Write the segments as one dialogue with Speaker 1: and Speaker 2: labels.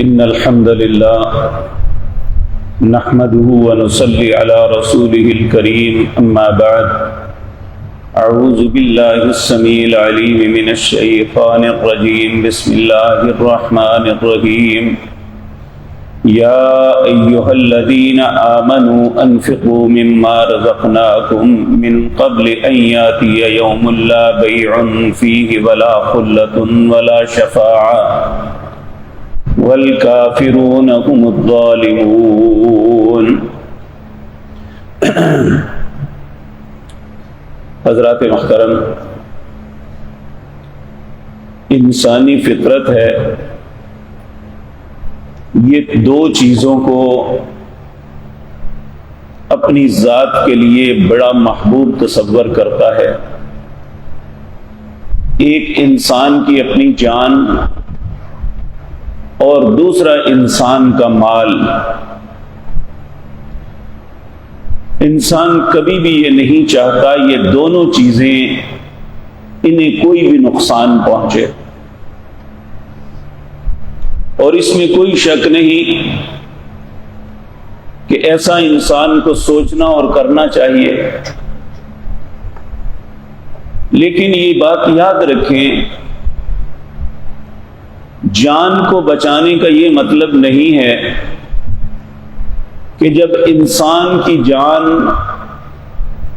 Speaker 1: إن الحمد لله نحمده ونصلي على رسوله الكريم أما بعد أعوذ بالله السميع العليم من الشيطان الرجيم بسم الله الرحمن الرحيم يا أيها الذين آمنوا أنفقوا مما رزقناكم من قبل أن يأتي يوم لا بيع فيه ولا خلة ولا شفاعة والکافرون هم الظالمون۔ حضرات محترم، انسانی فطرت ہے یہ دو چیزوں کو اپنی ذات کے لیے بڑا محبوب تصور کرتا ہے۔ ایک انسان کی اپنی جان اور دوسرا انسان کا مال۔ انسان کبھی بھی یہ نہیں چاہتا یہ دونوں چیزیں انہیں کوئی بھی نقصان پہنچے، اور اس میں کوئی شک نہیں کہ ایسا انسان کو سوچنا اور کرنا چاہیے۔ لیکن یہ بات یاد رکھیں، جان کو بچانے کا یہ مطلب نہیں ہے کہ جب انسان کی جان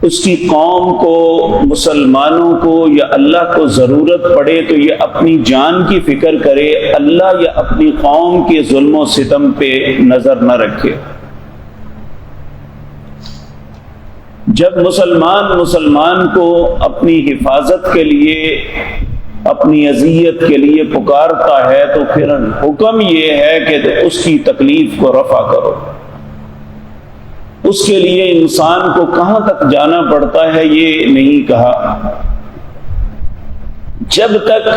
Speaker 1: اس کی قوم کو، مسلمانوں کو یا اللہ کو ضرورت پڑے تو یہ اپنی جان کی فکر کرے، اللہ یا اپنی قوم کے ظلم و ستم پہ نظر نہ رکھے۔ جب مسلمان کو اپنی حفاظت کے لیے، اپنی اذیت کے لیے پکارتا ہے تو پھر حکم یہ ہے کہ اس کی تکلیف کو رفع کرو۔ اس کے لیے انسان کو کہاں تک جانا پڑتا ہے یہ نہیں کہا۔ جب تک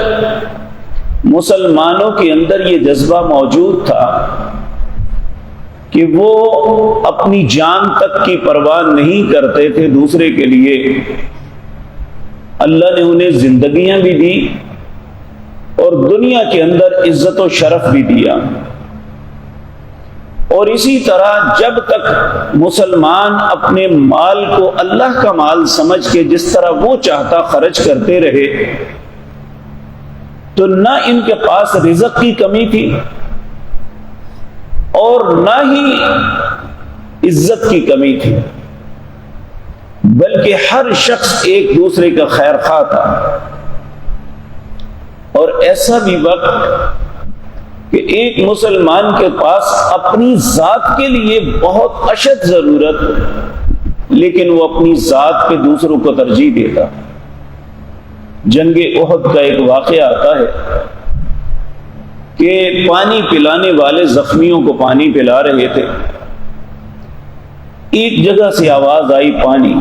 Speaker 1: مسلمانوں کے اندر یہ جذبہ موجود تھا کہ وہ اپنی جان تک کی پرواہ نہیں کرتے تھے دوسرے کے لیے، اللہ نے انہیں زندگیاں بھی دی اور دنیا کے اندر عزت و شرف بھی دیا۔ اور اسی طرح جب تک مسلمان اپنے مال کو اللہ کا مال سمجھ کے جس طرح وہ چاہتا خرچ کرتے رہے تو نہ ان کے پاس رزق کی کمی تھی اور نہ ہی عزت کی کمی تھی، بلکہ ہر شخص ایک دوسرے کا خیر خواہ تھا۔ اور ایسا بھی وقت کہ ایک مسلمان کے پاس اپنی ذات کے لیے بہت اشد ضرورت، لیکن وہ اپنی ذات پہ دوسروں کو ترجیح دیتا۔ جنگ احد کا ایک واقعہ آتا ہے کہ پانی پلانے والے زخمیوں کو پانی پلا رہے تھے، ایک جگہ سے آواز آئی پانی۔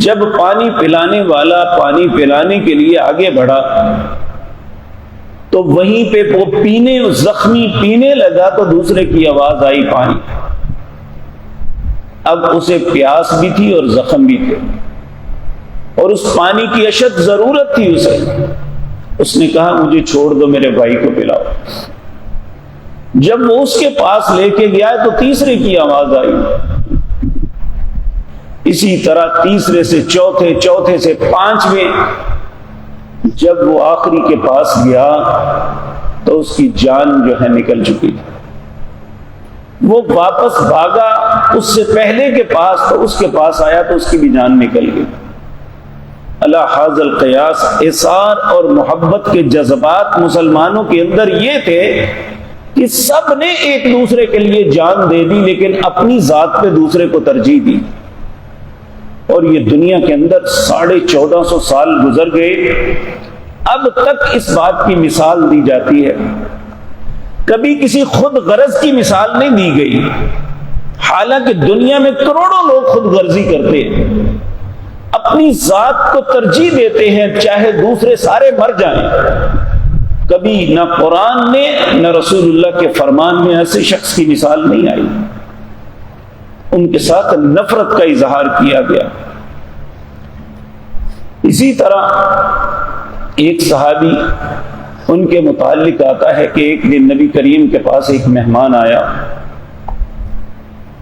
Speaker 1: جب پانی پلانے والا پانی پلانے کے لیے آگے بڑھا تو وہیں پہ وہ زخمی پینے لگا تو دوسرے کی آواز آئی پانی۔ اب اسے پیاس بھی تھی اور زخم بھی تھے اور اس پانی کی اشد ضرورت تھی اسے۔ اس نے کہا مجھے چھوڑ دو، میرے بھائی کو پلاؤ۔ جب وہ اس کے پاس لے کے گیا تو تیسرے کی آواز آئی، اسی طرح تیسرے سے چوتھے، چوتھے سے پانچویں۔ جب وہ آخری کے پاس گیا تو اس کی جان جو ہے نکل چکی تھی۔ وہ واپس بھاگا اس سے پہلے کے پاس، تو اس کے پاس آیا تو اس کی بھی جان نکل گئی۔ اللہ حاضر القیاس، اثار اور محبت کے جذبات مسلمانوں کے اندر یہ تھے کہ سب نے ایک دوسرے کے لیے جان دے دی، لیکن اپنی ذات پہ دوسرے کو ترجیح دی۔ اور یہ دنیا کے اندر 1450 سال گزر گئے، اب تک اس بات کی مثال دی جاتی ہے۔ کبھی کسی خود غرض کی مثال نہیں دی گئی، حالانکہ دنیا میں کروڑوں لوگ خود غرضی کرتے ہیں، اپنی ذات کو ترجیح دیتے ہیں چاہے دوسرے سارے مر جائیں۔ کبھی نہ قرآن نے نہ رسول اللہ کے فرمان میں ایسے شخص کی مثال نہیں آئی۔ ان کے ساتھ نفرت کا اظہار کیا گیا۔ اسی طرح ایک صحابی ان کے متعلق آتا ہے کہ ایک دن نبی کریم کے پاس ایک مہمان آیا،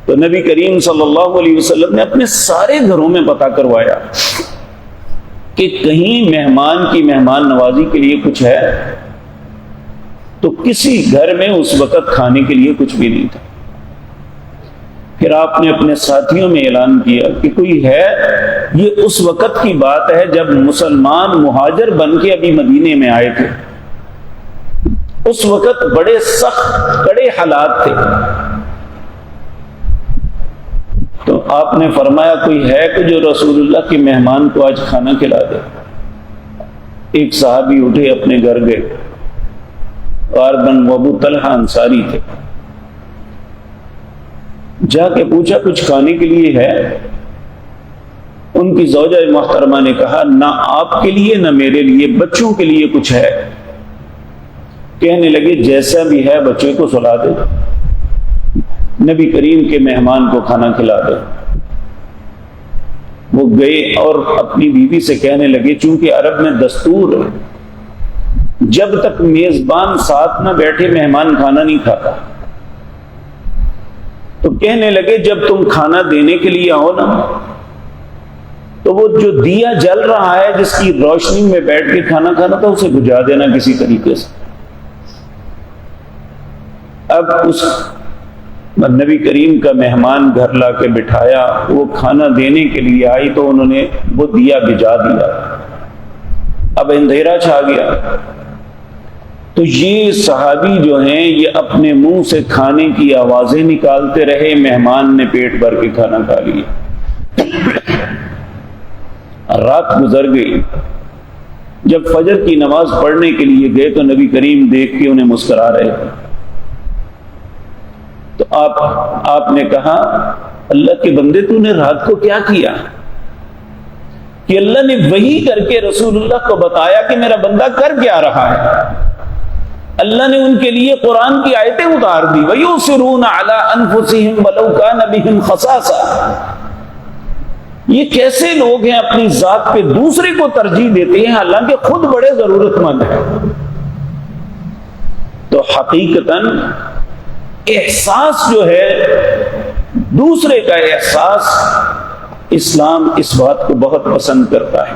Speaker 1: تو نبی کریم صلی اللہ علیہ وسلم نے اپنے سارے گھروں میں پتہ کروایا کہ کہیں مہمان کی مہمان نوازی کے لیے کچھ ہے، تو کسی گھر میں اس وقت کھانے کے لیے کچھ بھی نہیں تھا۔ پھر آپ نے اپنے ساتھیوں میں اعلان کیا کہ کوئی ہے، یہ اس وقت کی بات ہے جب مسلمان مہاجر بن کے ابھی مدینے میں آئے تھے، اس وقت بڑے سخت کڑے حالات تھے۔ تو آپ نے فرمایا کوئی ہے کہ جو رسول اللہ کے مہمان کو آج کھانا کھلا دے؟ ایک صحابی اٹھے، اپنے گھر گئے، بن ابو طلحہ انصاری تھے، جا کے پوچھا کچھ کھانے کے لیے ہے؟ ان کی زوجہ محترمہ نے کہا نہ آپ کے لیے نہ میرے لیے، بچوں کے لیے کچھ ہے؟ کہنے لگے جیسا بھی ہے بچے کو سلا دے، نبی کریم کے مہمان کو کھانا کھلا دے۔ وہ گئے اور اپنی بیوی سے کہنے لگے، چونکہ عرب میں دستور ہے جب تک میزبان ساتھ نہ بیٹھے مہمان کھانا نہیں کھاتا، تو کہنے لگے جب تم کھانا دینے کے لیے آؤ نا، تو وہ جو دیا جل رہا ہے جس کی روشنی میں بیٹھ کے کھانا کھانا تھا اسے بجھا دینا کسی طریقے سے۔ اب اس نبی کریم کا مہمان گھر لا کے بٹھایا، وہ کھانا دینے کے لیے آئی تو انہوں نے وہ دیا بجھا دیا، اب اندھیرا چھا گیا۔ تو یہ صحابی جو ہیں یہ اپنے منہ سے کھانے کی آوازیں نکالتے رہے، مہمان نے پیٹ بھر کے کھانا کھا لیا۔ رات گزر گئی، جب فجر کی نماز پڑھنے کے لیے گئے تو نبی کریم دیکھ کے انہیں مسکرا رہے تھے۔ تو آپ نے کہا اللہ کے بندے تو نے رات کو کیا کیا؟ کہ اللہ نے وحی کر کے رسول اللہ کو بتایا کہ میرا بندہ کر کیا رہا ہے۔ اللہ نے ان کے لیے قرآن کی آیتیں اتار دی، وَيُؤْثِرُونَ عَلَىٰ أَنفُسِهِمْ وَلَوْ كَانَ بِهِمْ خَصَاصَةٌ۔ یہ کیسے لوگ ہیں اپنی ذات پہ دوسرے کو ترجیح دیتے ہیں حالانکہ خود بڑے ضرورت مند ہیں۔ تو حقیقتاً احساس جو ہے دوسرے کا احساس، اسلام اس بات کو بہت پسند کرتا ہے۔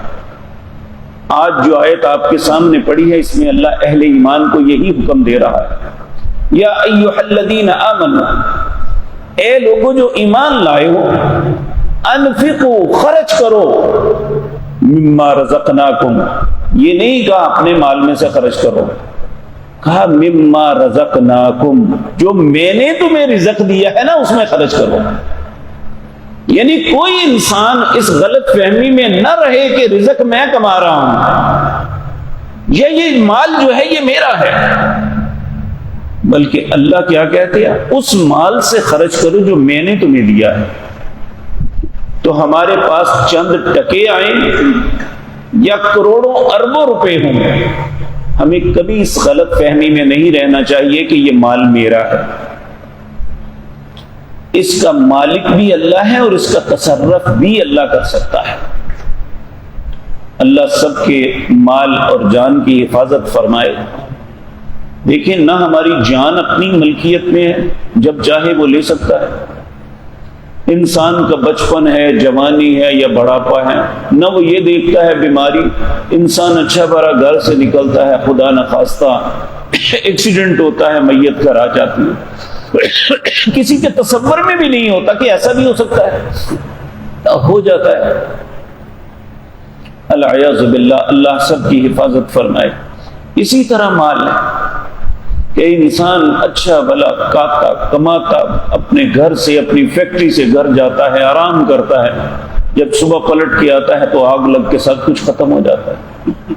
Speaker 1: آج جو آیت آپ کے سامنے پڑھی ہے اس میں اللہ اہل ایمان کو یہی حکم دے رہا ہے، یا ایھا الذین آمنوا، اے لوگوں جو ایمان لائے ہو، انفقوا، خرچ کرو، مما رزقناکم، یہ نہیں کہا اپنے مال میں سے خرچ کرو، کہا مما رزقناکم، جو میں نے تمہیں رزق دیا ہے نا اس میں خرچ کرو۔ یعنی کوئی انسان اس غلط فہمی میں نہ رہے کہ رزق میں کما رہا ہوں یا یہ مال جو ہے یہ میرا ہے، بلکہ اللہ کیا کہتے ہیں اس مال سے خرچ کرو جو میں نے تمہیں دیا ہے۔ تو ہمارے پاس چند ٹکے آئیں یا کروڑوں اربوں روپے ہوں، ہمیں کبھی اس غلط فہمی میں نہیں رہنا چاہیے کہ یہ مال میرا ہے۔ اس کا مالک بھی اللہ ہے اور اس کا تصرف بھی اللہ کر سکتا ہے۔ اللہ سب کے مال اور جان کی حفاظت فرمائے۔ دیکھیں نہ ہماری جان اپنی ملکیت میں ہے، جب چاہے وہ لے سکتا ہے۔ انسان کا بچپن ہے، جوانی ہے یا بڑھاپا ہے، نہ وہ یہ دیکھتا ہے بیماری، انسان اچھا بھرا گھر سے نکلتا ہے، خدا نخواستہ ایکسیڈنٹ ہوتا ہے، میت گھر آ جاتی ہے، کسی کے تصور میں بھی نہیں ہوتا کہ ایسا بھی ہو سکتا ہے، ہو جاتا ہے۔ العیاذ باللہ، اللہ سب کی حفاظت فرمائے۔ اسی طرح مال ہے کہ انسان اچھا بھلا کاتا کماتا اپنے گھر سے، اپنی فیکٹری سے گھر جاتا ہے، آرام کرتا ہے، جب صبح پلٹ کے آتا ہے تو آگ لگ کے سب کچھ ختم ہو جاتا ہے،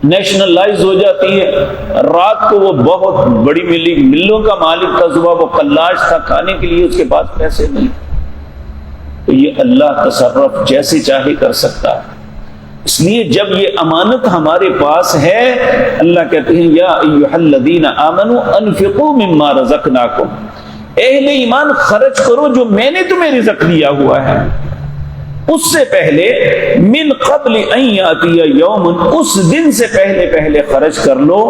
Speaker 1: نیشنلائز ہو جاتی ہے۔ رات کو وہ بہت بڑی ملوں کا مالک تھا، صبح وہ قلاش تھا، کھانے کے لیے اس کے پاس پیسے نہیں۔ تو یہ اللہ تصرف جیسے چاہے کر سکتا ہے۔ اس لیے جب یہ امانت ہمارے پاس ہے، اللہ کہتے ہیں یا ایھا الذین آمنوا انفقوا مما رزقناکم، اہل ایمان خرچ کرو جو میں نے تمہیں رزق دیا ہوا ہے۔ اس سے پہلے من قبل ان یاتی یوم، اس دن سے پہلے خرچ کر لو،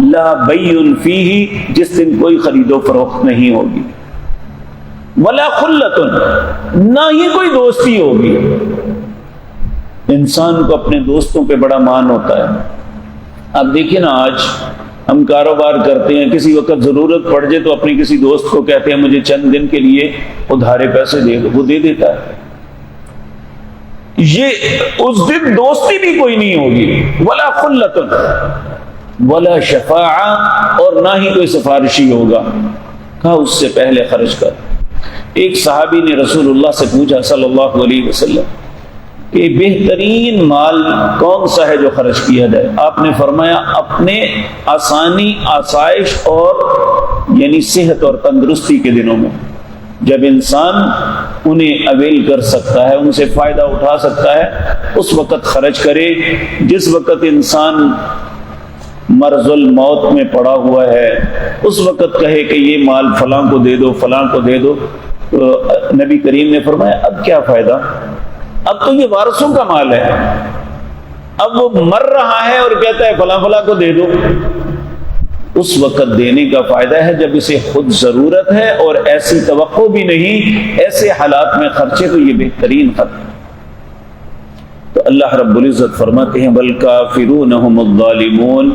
Speaker 1: لا بیع فیہ، جس دن کوئی خرید و فروخت نہیں ہوگی، ولا خلۃ، نہ ہی کوئی دوستی ہوگی۔ انسان کو اپنے دوستوں پہ بڑا مان ہوتا ہے۔ اب دیکھیں نا، آج ہم کاروبار کرتے ہیں، کسی وقت ضرورت پڑ جائے تو اپنے کسی دوست کو کہتے ہیں مجھے چند دن کے لیے ادھارے پیسے دے دو، وہ دے دیتا ہے۔ یہ اس دن دوستی بھی کوئی نہیں ہوگی، ولا خلۃ ولا شفاعہ، اور نہ ہی کوئی سفارشی ہوگا۔ کہا اس سے پہلے خرچ کر۔ ایک صحابی نے رسول اللہ سے پوچھا صلی اللہ علیہ وسلم کہ بہترین مال کون سا ہے جو خرچ کیا جائے؟ آپ نے فرمایا اپنے آسانی، آسائش اور یعنی صحت اور تندرستی کے دنوں میں، جب انسان انہیں اویل کر سکتا ہے، ان سے فائدہ اٹھا سکتا ہے، اس وقت خرچ کرے۔ جس وقت انسان مرض الموت میں پڑا ہوا ہے، اس وقت کہے کہ یہ مال فلاں کو دے دو، فلاں کو دے دو، تو نبی کریم نے فرمایا اب کیا فائدہ، اب تو یہ وارثوں کا مال ہے، اب وہ مر رہا ہے اور کہتا ہے فلاں فلاں کو دے دو۔ اس وقت دینے کا فائدہ ہے جب اسے خود ضرورت ہے اور ایسی توقع بھی نہیں، ایسے حالات میں خرچے، تو یہ بہترین خرچ۔ تو اللہ رب العزت فرماتے ہیں والکافرون هم الظالمون،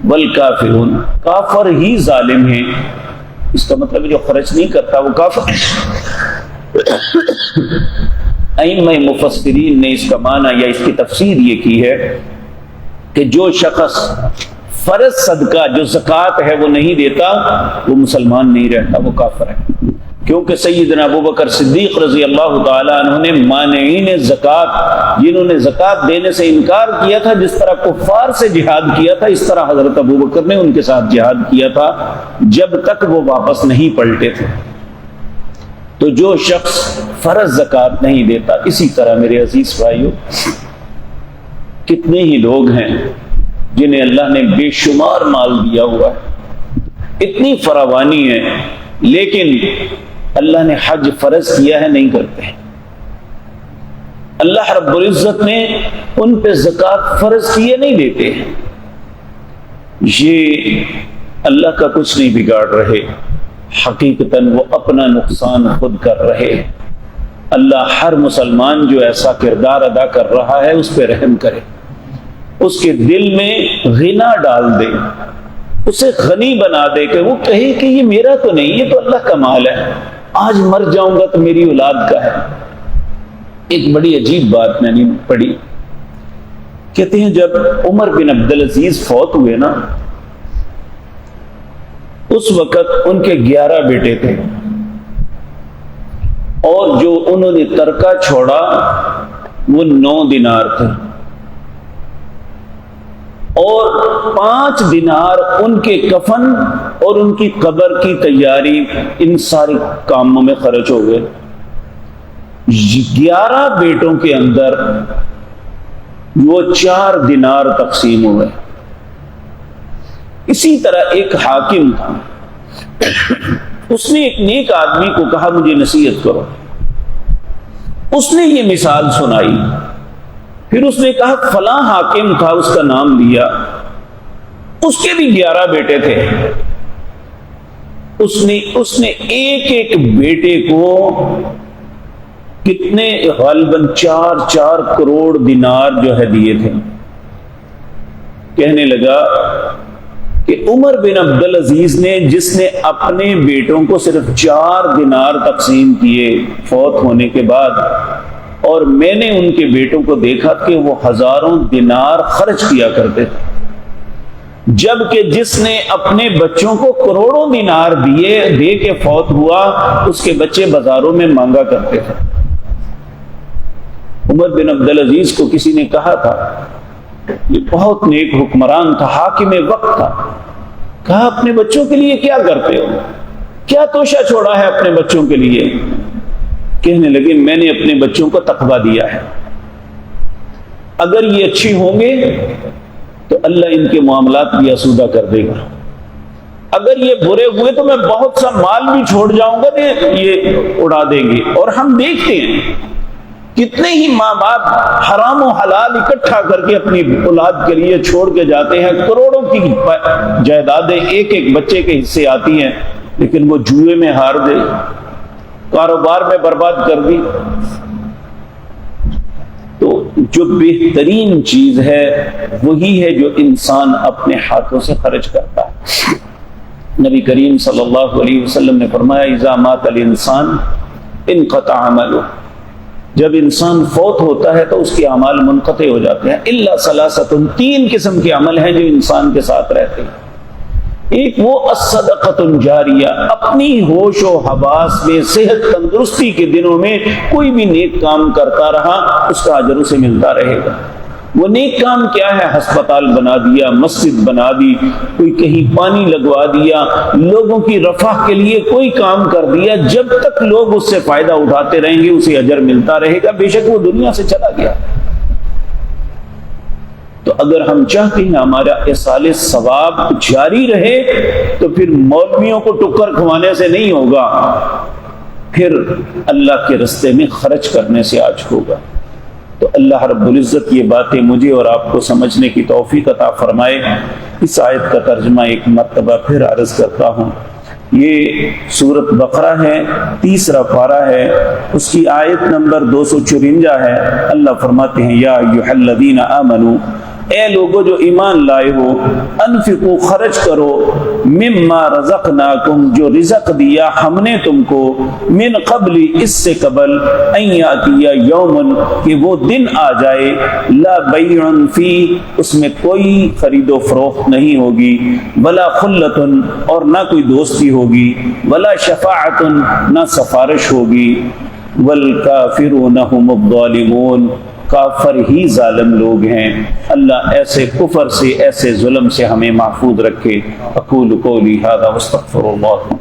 Speaker 1: والکافرون، کافر ہی ظالم ہیں۔ اس کا مطلب جو خرچ نہیں کرتا وہ کافر ہے۔ ائمہ مفسرین نے اس کا معنی یا اس کی تفسیر یہ کی ہے کہ جو شخص فرض صدقہ جو زکوٰۃ ہے وہ نہیں دیتا، وہ مسلمان نہیں رہتا، وہ کافر ہے۔ کیونکہ سیدنا ابوبکر صدیق رضی اللہ تعالیٰ عنہ نے مانعین زکوٰۃ، جنہوں نے زکوٰۃ دینے سے انکار کیا تھا، جس طرح کفار سے جہاد کیا تھا، اس طرح حضرت ابوبکر نے ان کے ساتھ جہاد کیا تھا جب تک وہ واپس نہیں پلٹے تھے۔ تو جو شخص فرض زکوٰۃ نہیں دیتا، اسی طرح میرے عزیز بھائیو کتنے ہی لوگ ہیں جنہیں اللہ نے بے شمار مال دیا ہوا ہے، اتنی فراوانی ہے، لیکن اللہ نے حج فرض کیا ہے نہیں کرتے۔ اللہ رب العزت نے ان پہ زکوٰۃ فرض کیے نہیں دیتے۔ یہ اللہ کا کچھ نہیں بگاڑ رہے، حقیقتاً وہ اپنا نقصان خود کر رہے۔ اللہ ہر مسلمان جو ایسا کردار ادا کر رہا ہے اس پہ رحم کرے، اس کے دل میں غنا ڈال دے، اسے غنی بنا دے کہ وہ کہے کہ یہ میرا تو نہیں، یہ تو اللہ کا مال ہے، آج مر جاؤں گا تو میری اولاد کا ہے۔ ایک بڑی عجیب بات میں نے پڑھی، کہتے ہیں جب عمر بن عبدالعزیز فوت ہوئے نا، اس وقت ان کے 11 بیٹے تھے، اور جو انہوں نے ترکہ چھوڑا وہ 9 دینار تھے، اور 5 دینار ان کے کفن اور ان کی قبر کی تیاری، ان سارے کاموں میں خرچ ہو گئے۔ 11 بیٹوں کے اندر وہ 4 دینار تقسیم ہوئے۔ اسی طرح ایک حاکم تھا، اس نے ایک نیک آدمی کو کہا مجھے نصیحت کرو، اس نے یہ مثال سنائی، پھر اس نے کہا فلاں حاکم تھا، اس کا نام لیا، اس کے بھی 11 بیٹے تھے، اس نے ایک ایک بیٹے کو کتنے غالباً 4 کروڑ دینار جو ہے دیے تھے۔ کہنے لگا کہ عمر بن عبدالعزیز نے، جس نے اپنے بیٹوں کو صرف 4 دینار تقسیم کیے فوت ہونے کے بعد، اور میں نے ان کے بیٹوں کو دیکھا کہ وہ ہزاروں دینار خرچ کیا کرتے تھے، جبکہ جس نے اپنے بچوں کو کروڑوں دینار دے کے فوت ہوا، اس کے بچے بازاروں میں مانگا کرتے تھے۔ عمر بن عبدالعزیز کو کسی نے کہا تھا، یہ بہت نیک حکمران تھا، حاکم وقت تھا، کہا اپنے بچوں کے لیے کیا کرتے ہو، کیا توشہ چھوڑا ہے اپنے بچوں کے لیے؟ کہنے لگے میں نے اپنے بچوں کو تقویٰ دیا ہے، اگر یہ اچھی ہوں گے تو اللہ ان کے معاملات بھی آسودہ کر دے گا، اگر یہ برے ہوئے تو میں بہت سا مال بھی چھوڑ جاؤں گا، یہ اڑا دیں گے۔ اور ہم دیکھتے ہیں کتنے ہی ماں باپ حرام و حلال اکٹھا کر کے اپنی اولاد کے لیے چھوڑ کے جاتے ہیں، کروڑوں کی جائیدادیں ایک ایک بچے کے حصے آتی ہیں، لیکن وہ جوئے میں ہار دے، کاروبار میں برباد کر دی۔ تو جو بہترین چیز ہے وہی ہے جو انسان اپنے ہاتھوں سے خرچ کرتا ہے۔ نبی کریم صلی اللہ علیہ وسلم نے فرمایا اذا مات الانسان انقطع عمله، جب انسان فوت ہوتا ہے تو اس کے اعمال منقطع ہو جاتے ہیں۔ الا ثلاثۃ، تین قسم کے عمل ہیں جو انسان کے ساتھ رہتے ہیں۔ ایک وہ الصدقۃ الجاریہ، اپنی ہوش و حواس میں صحت تندرستی کے دنوں میں کوئی بھی نیک کام کرتا رہا، اس کا اجر اسے ملتا رہے گا۔ وہ نیک کام کیا ہے؟ ہسپتال بنا دیا، مسجد بنا دی، کوئی کہیں پانی لگوا دیا، لوگوں کی رفاہ کے لیے کوئی کام کر دیا، جب تک لوگ اس سے فائدہ اٹھاتے رہیں گے اسے اجر ملتا رہے گا، بے شک وہ دنیا سے چلا گیا۔ تو اگر ہم چاہتے ہیں ہمارا ایصال ثواب جاری رہے تو پھر مولویوں کو ٹکر کھوانے سے نہیں ہوگا، پھر اللہ کے رستے میں خرچ کرنے سے آج ہوگا۔ تو اللہ رب العزت یہ باتیں مجھے اور آپ کو سمجھنے کی توفیق عطا فرمائے۔ اس آیت کا ترجمہ ایک مرتبہ پھر عرض کرتا ہوں۔ یہ سورۃ بقرہ ہے، 3واں پارہ ہے، اس کی آیت نمبر 254 ہے۔ اللہ فرماتے ہیں یا ایھا الذین آمنو، اے لوگو جو ایمان لائے ہو، انفقوا خرچ کرو، مما رزقناکم جو رزق دیا ہم نے تم کو، من قبل اس سے قبل، ان یاتی یوم کہ وہ دن آ جائے، لا بیع فی اس میں کوئی خرید و فروخت نہیں ہوگی، ولا خلۃ اور نہ کوئی دوستی ہوگی، ولا شفاعت نہ سفارش ہوگی، والکافرون هم الظالمون کافر ہی ظالم لوگ ہیں۔ اللہ ایسے کفر سے، ایسے ظلم سے ہمیں محفوظ رکھے۔ اقول قولی ھذا واستغفر اللہ۔